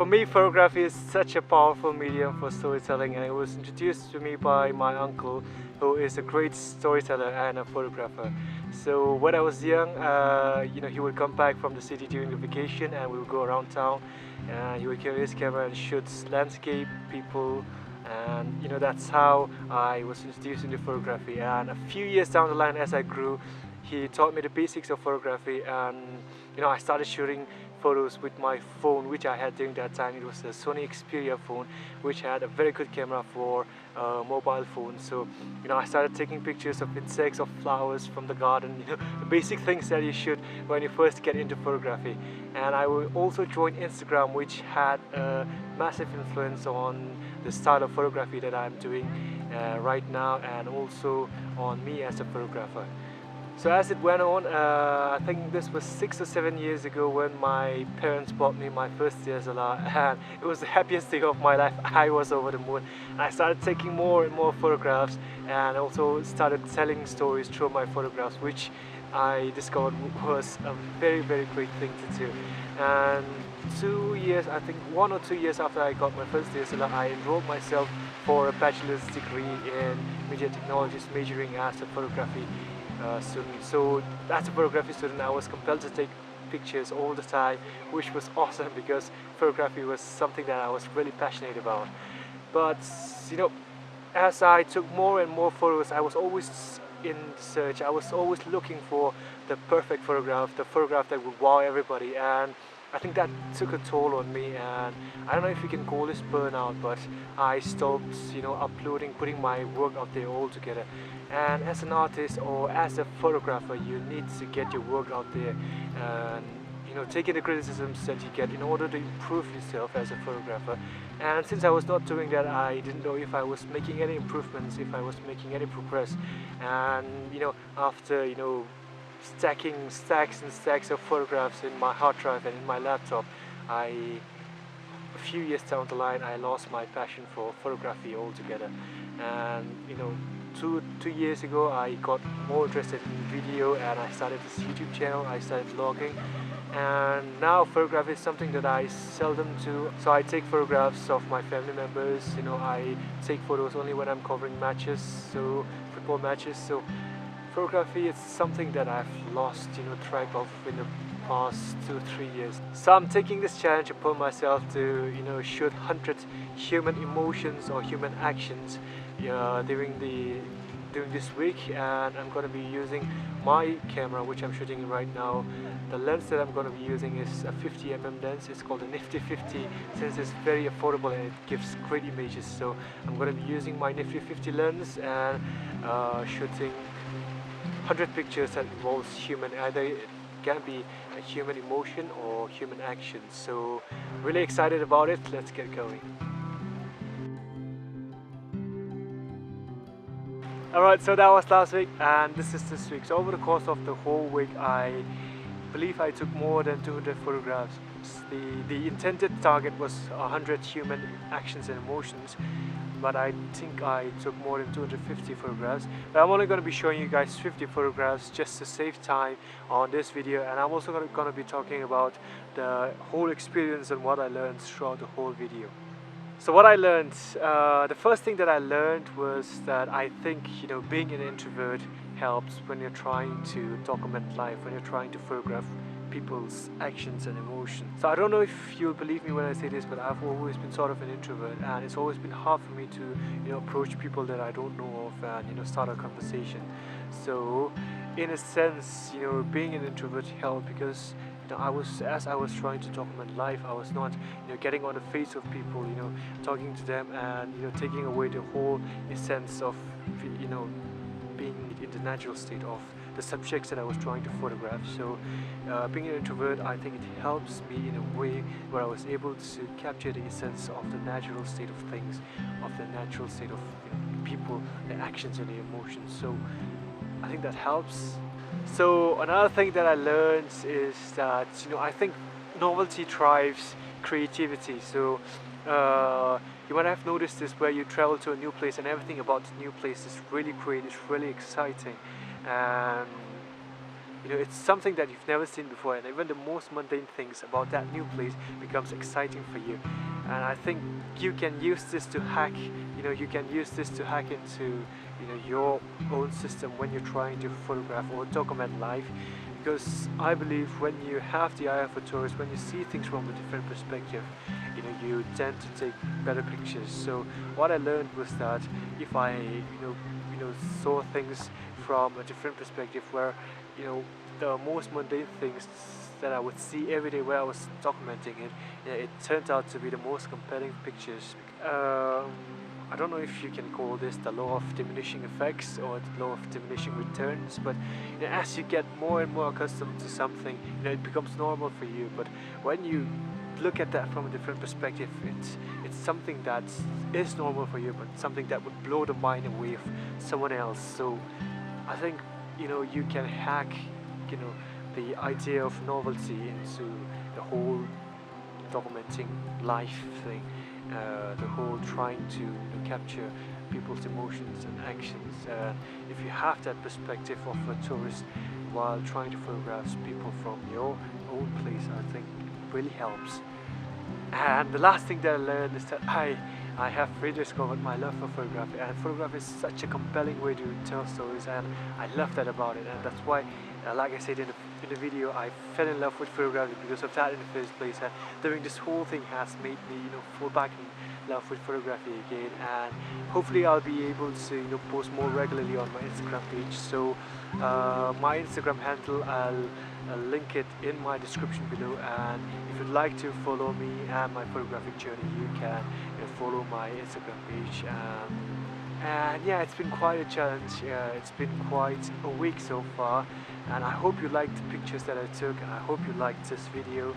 For me, photography is such a powerful medium for storytelling, and it was introduced to me by my uncle, who is a great storyteller and a photographer. So when I was young, he would come back from the city during the vacation, and we would go around town, and he would carry his camera and shoot landscape, people, and that's how I was introduced into photography. And a few years down the line, as I grew, he taught me the basics of photography, and I started shooting photos with my phone, which I had during that time. It was a Sony Xperia phone, which had a very good camera for mobile phone. So I started taking pictures of insects, of flowers from the garden, the basic things that you should when you first get into photography. And I will also join Instagram, which had a massive influence on the style of photography that I'm doing right now, and also on me as a photographer. So as it went on, I think this was 6 or 7 years ago when my parents bought me my first DSLR, and it was the happiest day of my life. I was over the moon. And I started taking more and more photographs, and also started telling stories through my photographs, which I discovered was a very, very great thing to do. And 2 years, I think 1 or 2 years after I got my first DSLR, I enrolled myself for a bachelor's degree in media technologies, majoring as a photography student. So as a photography student, I was compelled to take pictures all the time, which was awesome because photography was something that I was really passionate about. But as I took more and more photos, I was always in search. I was always looking for the perfect photograph, the photograph that would wow everybody, and I think that took a toll on me. And I don't know if you can call this burnout, but I stopped uploading, putting my work out there altogether. And as an artist or as a photographer, you need to get your work out there, and taking the criticisms that you get in order to improve yourself as a photographer. And since I was not doing that, I didn't know if I was making any improvements, if I was making any progress. And after stacking stacks and stacks of photographs in my hard drive and in my laptop, a few years down the line, I lost my passion for photography altogether. And two years ago, I got more interested in video, and I started this YouTube channel. I started vlogging, and now photography is something that I seldom do. So I take photographs of my family members. I take photos only when I'm covering matches, so football matches. So photography is something that I've lost track of in the past 2-3 years. So I'm taking this challenge upon myself to shoot 100 human emotions or human actions during this week, and I'm going to be using my camera, which I'm shooting right now. The lens that I'm going to be using is a 50mm lens. It's called a Nifty 50, since it's very affordable and it gives great images. So I'm going to be using my Nifty 50 lens and shooting 100 pictures that involves human, either it can be a human emotion or human action. So really excited about it. Let's get going. Alright, so that was last week, and this is this week. So over the course of the whole week, I believe I took more than 200 photographs. The intended target was 100 human actions and emotions, but I think I took more than 250 photographs. But I'm only going to be showing you guys 50 photographs just to save time on this video, and I'm also going to be talking about the whole experience and what I learned throughout the whole video. So what I learned, the first thing that I learned was that I think being an introvert helps when you're trying to document life, when you're trying to photograph people's actions and emotions. So I don't know if you'll believe me when I say this, but I've always been sort of an introvert, and it's always been hard for me to approach people that I don't know of and start a conversation. So in a sense, being an introvert helped, because as I was trying to document life, I was not getting on the face of people, talking to them, and taking away the whole essence of being in the natural state of the subjects that I was trying to photograph. So being an introvert, I think it helps me in a way where I was able to capture the essence of the natural state of things, of the natural state of people, their actions and their emotions. So I think that helps. So another thing that I learned is that I think novelty drives creativity. So you might have noticed this, where you travel to a new place and everything about the new place is really great, it's really exciting, and it's something that you've never seen before, and even the most mundane things about that new place becomes exciting for you. And I think you can use this to hack, you can use this to hack into, your own system when you're trying to photograph or document life. Because I believe when you have the eye of a tourist, when you see things from a different perspective, you tend to take better pictures. So what I learned was that if I, saw things from a different perspective, where, the most mundane things that I would see every day where I was documenting it, it turned out to be the most compelling pictures. I don't know if you can call this the law of diminishing effects or the law of diminishing returns, but as you get more and more accustomed to something, it becomes normal for you. But when you look at that from a different perspective, it's something that is normal for you, but something that would blow the mind away of someone else. So I think you can hack the idea of novelty into the whole documenting life thing, the whole trying to capture people's emotions and actions. If you have that perspective of a tourist while trying to photograph people from your own place, I think it really helps. And the last thing that I learned is that I have rediscovered my love for photography, and photography is such a compelling way to tell stories, and I love that about it. And that's why, like I said in the video, I fell in love with photography because of that in the first place. And doing this whole thing has made me fall back in love with photography again, and hopefully I'll be able to post more regularly on my Instagram page. So my Instagram handle, I'll link it in my description below, and if you'd like to follow me and my photographic journey, you can follow my Instagram page. And yeah, it's been quite a challenge. It's been quite a week so far, and I hope you liked the pictures that I took, and I hope you liked this video.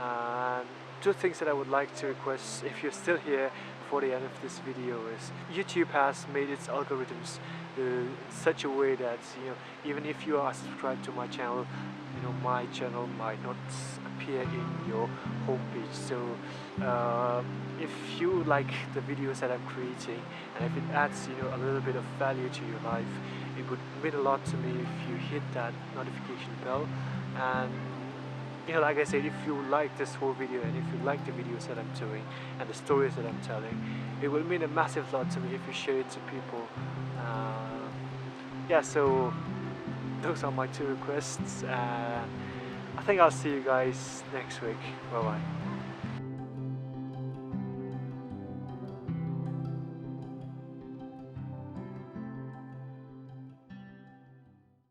And two things that I would like to request, if you're still here before the end of this video, is YouTube has made its algorithms in such a way that even if you are subscribed to my channel, my channel might not appear in your homepage. So if you like the videos that I'm creating, and if it adds a little bit of value to your life, it would mean a lot to me if you hit that notification bell. And like I said, if you like this whole video, and if you like the videos that I'm doing and the stories that I'm telling, it will mean a massive lot to me if you share it to people. Yeah, so those are my two requests, and I think I'll see you guys next week. Bye bye.